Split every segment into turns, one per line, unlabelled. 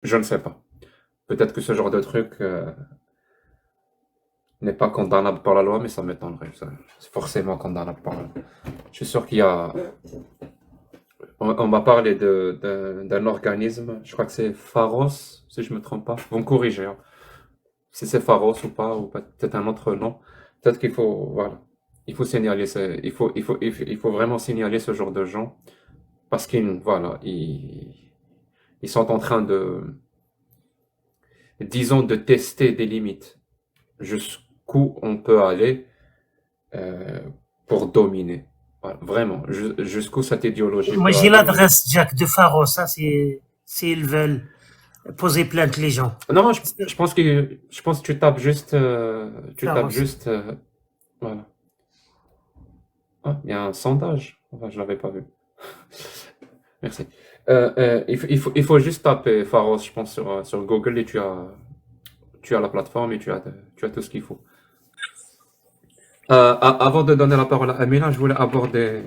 Je ne sais pas. Peut-être que ce genre de truc n'est pas condamnable par la loi, mais ça m'étonnerait. C'est forcément condamnable par la loi. Je suis sûr qu'il y a. On m'a parlé d'un organisme, je crois que c'est Pharos, si je me trompe pas. Vous me corrigez, hein. Si c'est Pharos ou pas, ou peut-être un autre nom. Peut-être qu'il faut, voilà. Il faut signaler, il faut vraiment signaler ce genre de gens parce qu'ils, voilà, ils sont en train disons, de tester des limites. Jusqu'où on peut aller euh, pour dominer. Voilà, vraiment, jusqu'où cette idéologie
Moi,
peut
j'ai
aller.
l'adresse, Jack, de Pharos, hein, s'ils veulent poser plainte, les gens.
Non, je pense que tu tapes
Pharos.
juste, voilà. Ah, il y a un sondage. Enfin, je l'avais pas vu. Merci. Il faut juste taper Pharos, je pense, sur Google et tu as la plateforme et tu as tout ce qu'il faut. Avant de donner la parole à Amina, je voulais aborder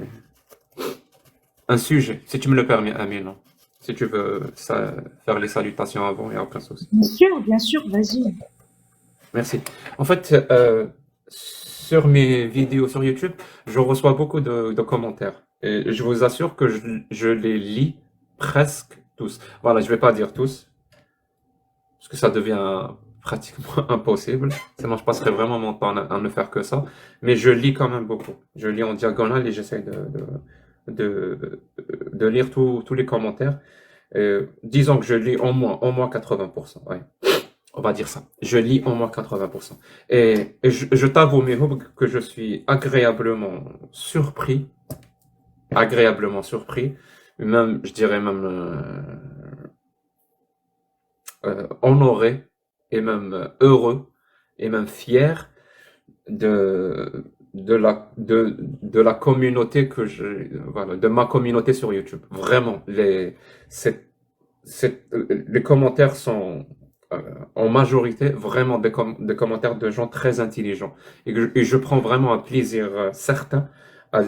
un sujet, si tu me le permets, Amina. Si tu veux faire les salutations avant, il n'y a aucun souci.
Bien sûr, vas-y.
Merci. En fait, sur mes vidéos sur YouTube, je reçois beaucoup de commentaires. Et je vous assure que je les lis presque tous. Voilà, je vais pas dire tous, parce que ça devient pratiquement impossible. Sinon, je passerai vraiment mon temps à ne faire que ça. Mais je lis quand même beaucoup. Je lis en diagonale et j'essaie de, de lire tous les commentaires. Disons que je lis au moins 80%. Ouais. On va dire ça. Je lis au moins 80%. Et je t'avoue, Mihoub, que je suis agréablement surpris, même, je dirais même honoré et même heureux et même fier de la communauté voilà, de ma communauté sur YouTube. Vraiment, les commentaires sont en majorité vraiment des commentaires de gens très intelligents et je prends vraiment un plaisir certain à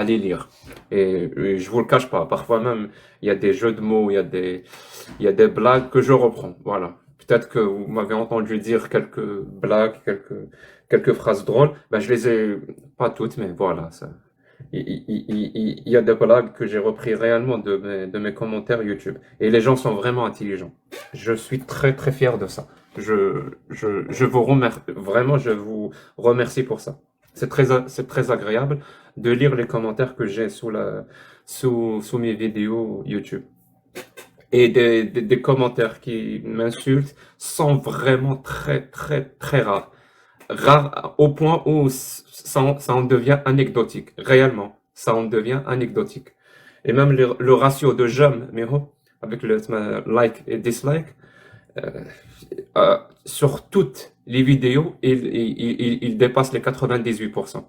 les lire. Et je vous le cache pas, parfois même il y a des jeux de mots, il y a des blagues que je reprends. Voilà. Peut-être que vous m'avez entendu dire quelques blagues, quelques phrases drôles. Ben, je les ai pas toutes, mais voilà. Il y a des blagues que j'ai repris réellement de mes commentaires YouTube. Et les gens sont vraiment intelligents. Je suis très très fier de ça. Je vous remercie, vraiment, je vous remercie pour ça. C'est très agréable de lire les commentaires que j'ai sous mes vidéos YouTube. Et des commentaires qui m'insultent sont vraiment très très très rares. Rares au point où ça en devient anecdotique. Réellement, ça en devient anecdotique. Et même le ratio de j'aime, Miro, avec le like et dislike, euh, sur toutes les vidéos, il dépasse les 98%.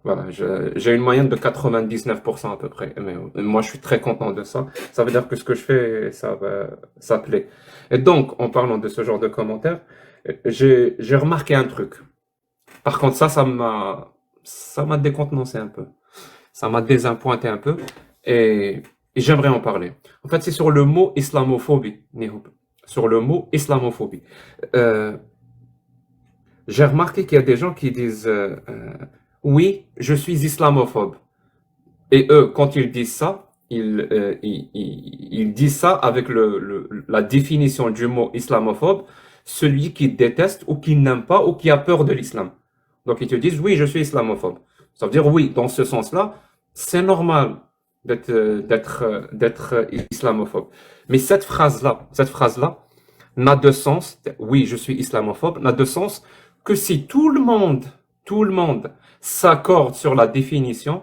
Voilà, j'ai une moyenne de 99% à peu près. Mais moi, je suis très content de ça. Ça veut dire que ce que je fais, ça plaît. Et donc, en parlant de ce genre de commentaires, j'ai remarqué un truc. Par contre, ça m'a décontenancé un peu. Ça m'a désappointé un peu. Et j'aimerais en parler. En fait, c'est sur le mot islamophobie, Nihoub. Sur le mot islamophobie. Euh, j'ai remarqué qu'il y a des gens qui disent oui, je suis islamophobe. Et eux, quand ils disent ça, ils disent ça avec la définition du mot islamophobe, celui qui déteste ou qui n'aime pas ou qui a peur de l'islam. Donc ils te disent oui, je suis islamophobe. Ça veut dire oui, dans ce sens-là, c'est normal d'être islamophobe. Mais cette phrase-là n'a de sens, oui, je suis islamophobe, n'a de sens que si tout le monde s'accorde sur la définition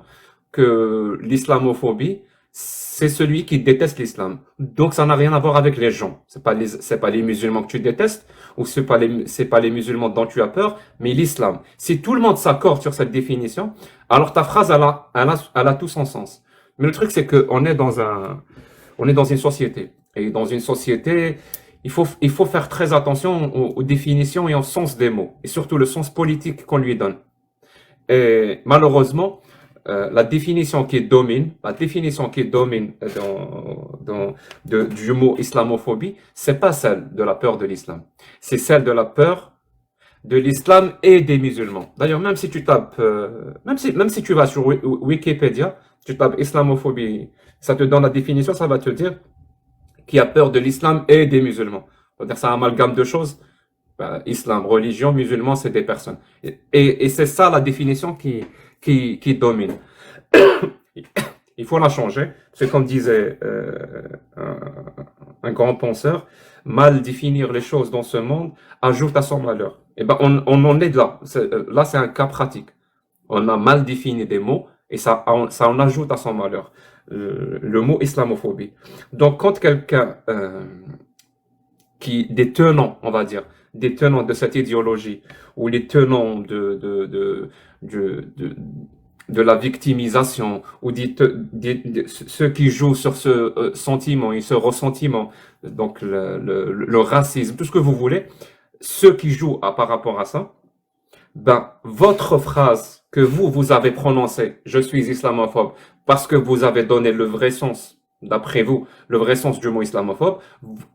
que l'islamophobie, c'est celui qui déteste l'islam. Donc ça n'a rien à voir avec les gens. C'est pas les musulmans que tu détestes, ou c'est pas les musulmans dont tu as peur, mais l'islam. Si tout le monde s'accorde sur cette définition, alors ta phrase, elle a tout son sens. Mais le truc, c'est qu'on est on est dans une société. Et dans une société, il faut faire très attention aux définitions et au sens des mots, et surtout le sens politique qu'on lui donne. Et malheureusement, la définition qui domine du mot islamophobie, c'est pas celle de la peur de l'islam. C'est celle de la peur de l'islam et des musulmans. D'ailleurs, même si tu tapes, même si tu vas sur Wikipédia, tu tapes islamophobie, ça te donne la définition, ça va te dire qu'il a peur de l'islam et des musulmans. C'est-à-dire, c'est un amalgame de choses. Islam, religion, musulman, c'est des personnes. Et c'est ça la définition qui domine. Il faut la changer. C'est comme disait un grand penseur, mal définir les choses dans ce monde ajoute à son malheur. Et ben, on en est là. Là, c'est un cas pratique. On a mal défini des mots et ça en ajoute à son malheur. Le mot islamophobie. Donc, quand quelqu'un des tenants, on va dire, des tenants de cette idéologie, ou les tenants de la victimisation, ou ceux qui jouent sur ce sentiment et ce ressentiment, donc le racisme, tout ce que vous voulez, ceux qui jouent par rapport à ça, ben, votre phrase que vous avez prononcée, je suis islamophobe, parce que vous avez donné le vrai sens, d'après vous, le vrai sens du mot islamophobe,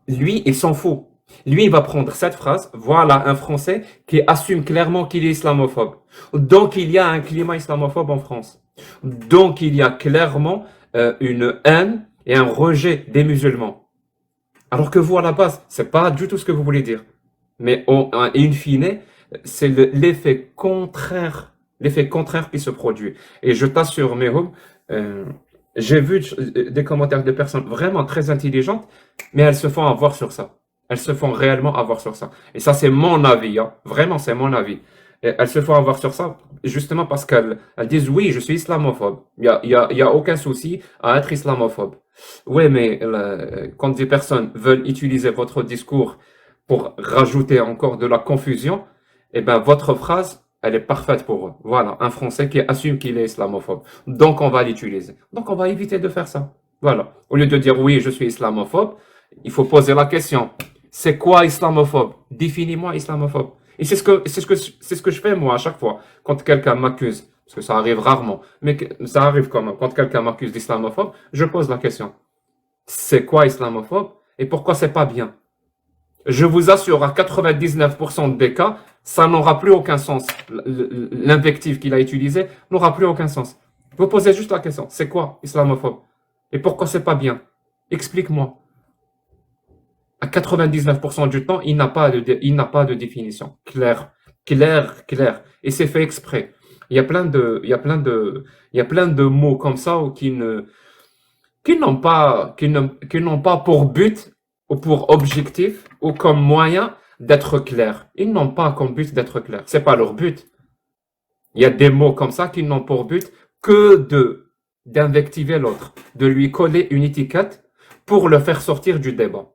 lui, il s'en fout. Lui, il va prendre cette phrase, voilà un Français qui assume clairement qu'il est islamophobe. Donc, il y a un climat islamophobe en France. Donc, il y a clairement une haine et un rejet des musulmans. Alors que vous, à la base, c'est pas du tout ce que vous voulez dire. Mais in fine, c'est l'effet contraire qui se produit. Et je t'assure, Mehoub, j'ai vu des commentaires de personnes vraiment très intelligentes, mais elles se font avoir sur ça. Elles se font réellement avoir sur ça. Et ça, c'est mon avis, hein. Vraiment, c'est mon avis. Et elles se font avoir sur ça, justement parce qu'elles disent, oui, je suis islamophobe. Il y a aucun souci à être islamophobe. Oui, mais quand des personnes veulent utiliser votre discours pour rajouter encore de la confusion, eh ben, votre phrase, elle est parfaite pour eux. Voilà, un Français qui assume qu'il est islamophobe. Donc, on va l'utiliser. Donc, on va éviter de faire ça. Voilà. Au lieu de dire, oui, je suis islamophobe, il faut poser la question. C'est quoi islamophobe? Définis-moi islamophobe. Et c'est ce que je fais moi à chaque fois quand quelqu'un m'accuse, parce que ça arrive rarement, mais ça arrive quand même. Quand quelqu'un m'accuse d'islamophobe, je pose la question. C'est quoi islamophobe et pourquoi c'est pas bien? Je vous assure, à 99% des cas, ça n'aura plus aucun sens. L'invective qu'il a utilisée n'aura plus aucun sens. Vous posez juste la question. C'est quoi islamophobe? Et pourquoi c'est pas bien? Explique-moi. À 99% du temps, il n'a pas de définition claire. Et c'est fait exprès. Il y a plein de mots comme ça qui n'ont pas pour but ou pour objectif ou comme moyen d'être clairs. Ils n'ont pas comme but d'être clairs. C'est pas leur but. Il y a des mots comme ça qui n'ont pour but que d'invectiver l'autre, de lui coller une étiquette pour le faire sortir du débat.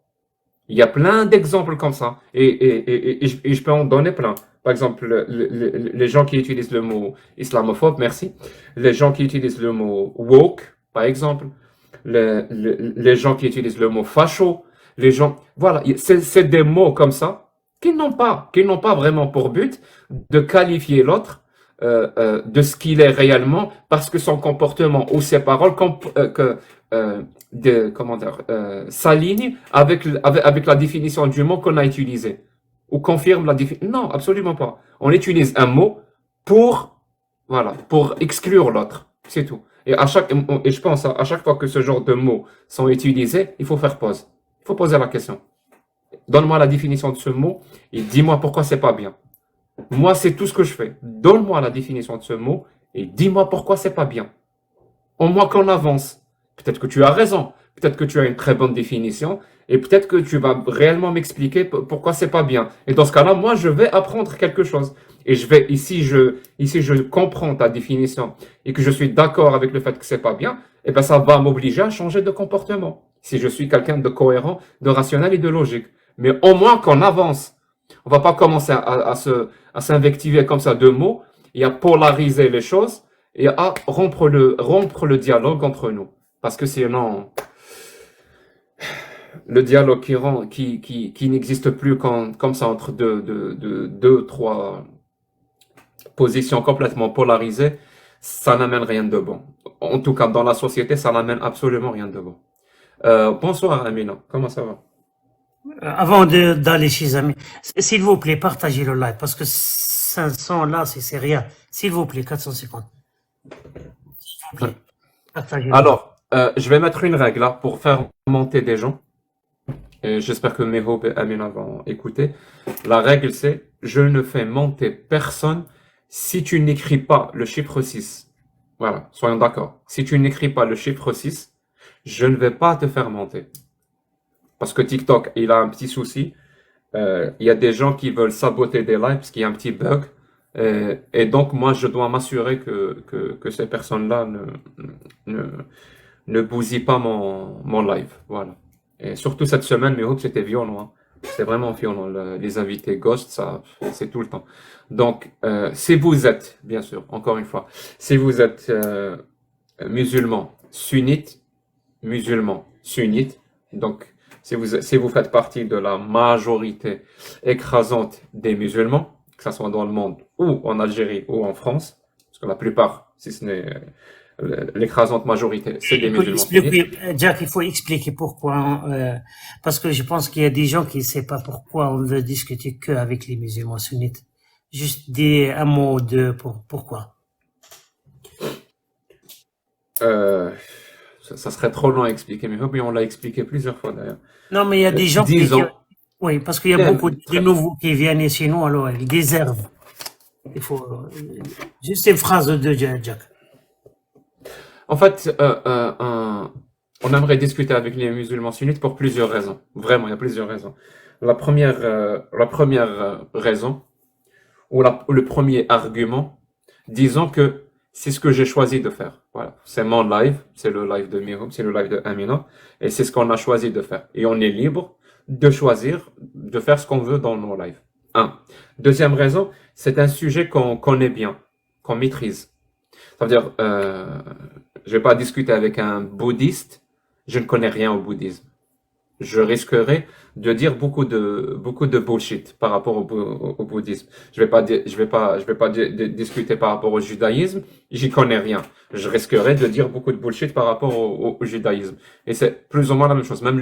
Il y a plein d'exemples comme ça. Et je peux en donner plein. Par exemple, les gens qui utilisent le mot islamophobe, merci. Les gens qui utilisent le mot woke, par exemple. Les gens qui utilisent le mot facho. Les gens, voilà, c'est des mots comme ça qui n'ont pas vraiment pour but de qualifier l'autre de ce qu'il est réellement parce que son comportement ou ses paroles s'aligne avec la définition du mot qu'on a utilisé ou confirme la définition. Non, absolument pas. On utilise un mot pour exclure l'autre. C'est tout. Et je pense à chaque fois que ce genre de mots sont utilisés, il faut faire pause. Il faut poser la question. Donne-moi la définition de ce mot et dis-moi pourquoi c'est pas bien. Moi, c'est tout ce que je fais. Donne-moi la définition de ce mot et dis-moi pourquoi c'est pas bien. Au moins qu'on avance. Peut-être que tu as raison. Peut-être que tu as une très bonne définition et peut-être que tu vas réellement m'expliquer pourquoi c'est pas bien. Et dans ce cas-là, moi, je vais apprendre quelque chose. Et ici, je comprends ta définition et que je suis d'accord avec le fait que c'est pas bien, eh ben, ça va m'obliger à changer de comportement. Si je suis quelqu'un de cohérent, de rationnel et de logique. Mais au moins qu'on avance. On va pas commencer à s'invectiver comme ça de mots et à polariser les choses et à rompre le dialogue entre nous. Parce que sinon, le dialogue qui n'existe plus comme ça entre deux, trois positions complètement polarisées, ça n'amène rien de bon. En tout cas, dans la société, ça n'amène absolument rien de bon. Bonsoir Amina, comment ça va?
Avant d'aller chez amis, s'il vous plaît, partagez le live parce que 500 là, c'est rien. S'il vous plaît, 450. S'il vous plaît, partagez le live.
Alors, je vais mettre une règle là pour faire monter des gens. Et j'espère que Mehob et Amina vont écouter. La règle c'est, je ne fais monter personne si tu n'écris pas le chiffre 6. Voilà, soyons d'accord. Si tu n'écris pas le chiffre 6, je ne vais pas te faire monter. Parce que TikTok, il a un petit souci. Il y a des gens qui veulent saboter des lives parce qu'il y a un petit bug. Et donc, moi, je dois m'assurer que ces personnes-là ne, ne bousillent pas mon live. Voilà. Et surtout cette semaine, mais c'était violent. Hein. C'est vraiment violent. Les invités Ghost, ça, c'est tout le temps. Donc, si vous êtes, bien sûr, encore une fois, si vous êtes musulman sunnite, donc si vous faites partie de la majorité écrasante des musulmans, que ce soit dans le monde ou en Algérie ou en France, parce que la plupart, si ce n'est l'écrasante majorité, c'est des
Il faut
musulmans sunnites.
expliquer, Jack, il faut expliquer pourquoi, parce que je pense qu'il y a des gens qui ne savent pas pourquoi on veut discuter que avec les musulmans sunnites. Juste dire un mot ou deux pourquoi.
Ça serait trop long à expliquer, mais on l'a expliqué plusieurs fois d'ailleurs.
Non, mais il y a des gens
Disons,
oui, parce qu'il y a beaucoup de nouveaux qui viennent chez nous, alors ils déservent. Il faut, juste une phrase de Jack.
en fait, on aimerait discuter avec les musulmans sunnites pour plusieurs raisons. Vraiment, il y a plusieurs raisons. La première raison, ou le premier argument, disons que c'est ce que j'ai choisi de faire. Voilà. C'est mon live, c'est le live de Mihoub, c'est le live de Amina, et c'est ce qu'on a choisi de faire. Et on est libre de choisir de faire ce qu'on veut dans nos lives. Un. Deuxième raison, c'est un sujet qu'on connaît bien, qu'on maîtrise. Ça veut dire, je vais pas discuter avec un bouddhiste, je ne connais rien au bouddhisme. Je risquerais de dire beaucoup de bullshit par rapport au bouddhisme. Je vais pas discuter par rapport au judaïsme. J'y connais rien. Je risquerais de dire beaucoup de bullshit par rapport au judaïsme. Et c'est plus ou moins la même chose. Même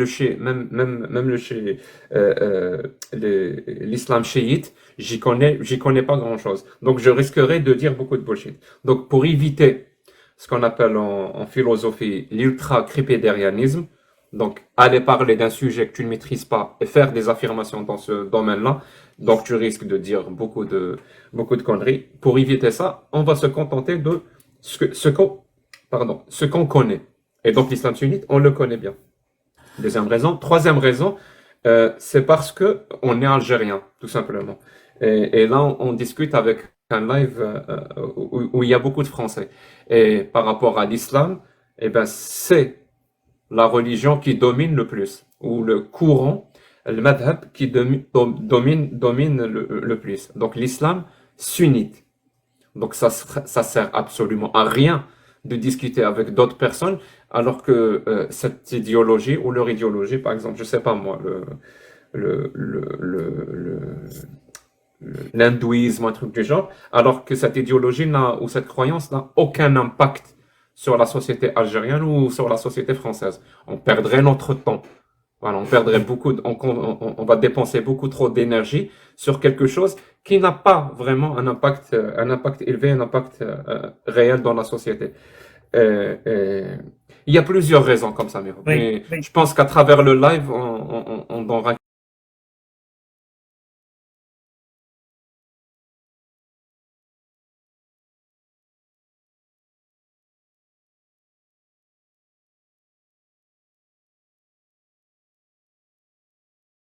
l'islam chiite, j'y connais pas grand chose. Donc, je risquerais de dire beaucoup de bullshit. Donc, pour éviter ce qu'on appelle en philosophie l'ultra-crépédérianisme, donc, aller parler d'un sujet que tu ne maîtrises pas et faire des affirmations dans ce domaine-là, donc tu risques de dire beaucoup de conneries. Pour éviter ça, on va se contenter de ce qu'on connaît. Et donc, l'islam sunnite, on le connaît bien. Deuxième raison. Troisième raison, c'est parce que on est algérien, tout simplement. Et là, on discute avec un live où il y a beaucoup de Français. Et par rapport à l'islam, eh ben, c'est la religion qui domine le plus, ou le courant, le madhab qui domine le plus. Donc l'islam sunnite. Donc ça sert absolument à rien de discuter avec d'autres personnes, alors que cette idéologie, ou leur idéologie, par exemple, je sais pas moi, l'hindouisme, un truc du genre, alors que cette idéologie ou cette croyance n'a aucun impact sur la société algérienne ou sur la société française. On perdrait notre temps. Voilà, on perdrait on va dépenser beaucoup trop d'énergie sur quelque chose qui n'a pas vraiment un impact élevé, un impact réel dans la société. Il y a plusieurs raisons comme ça, mais
Oui.
je pense qu'à travers le live, on aura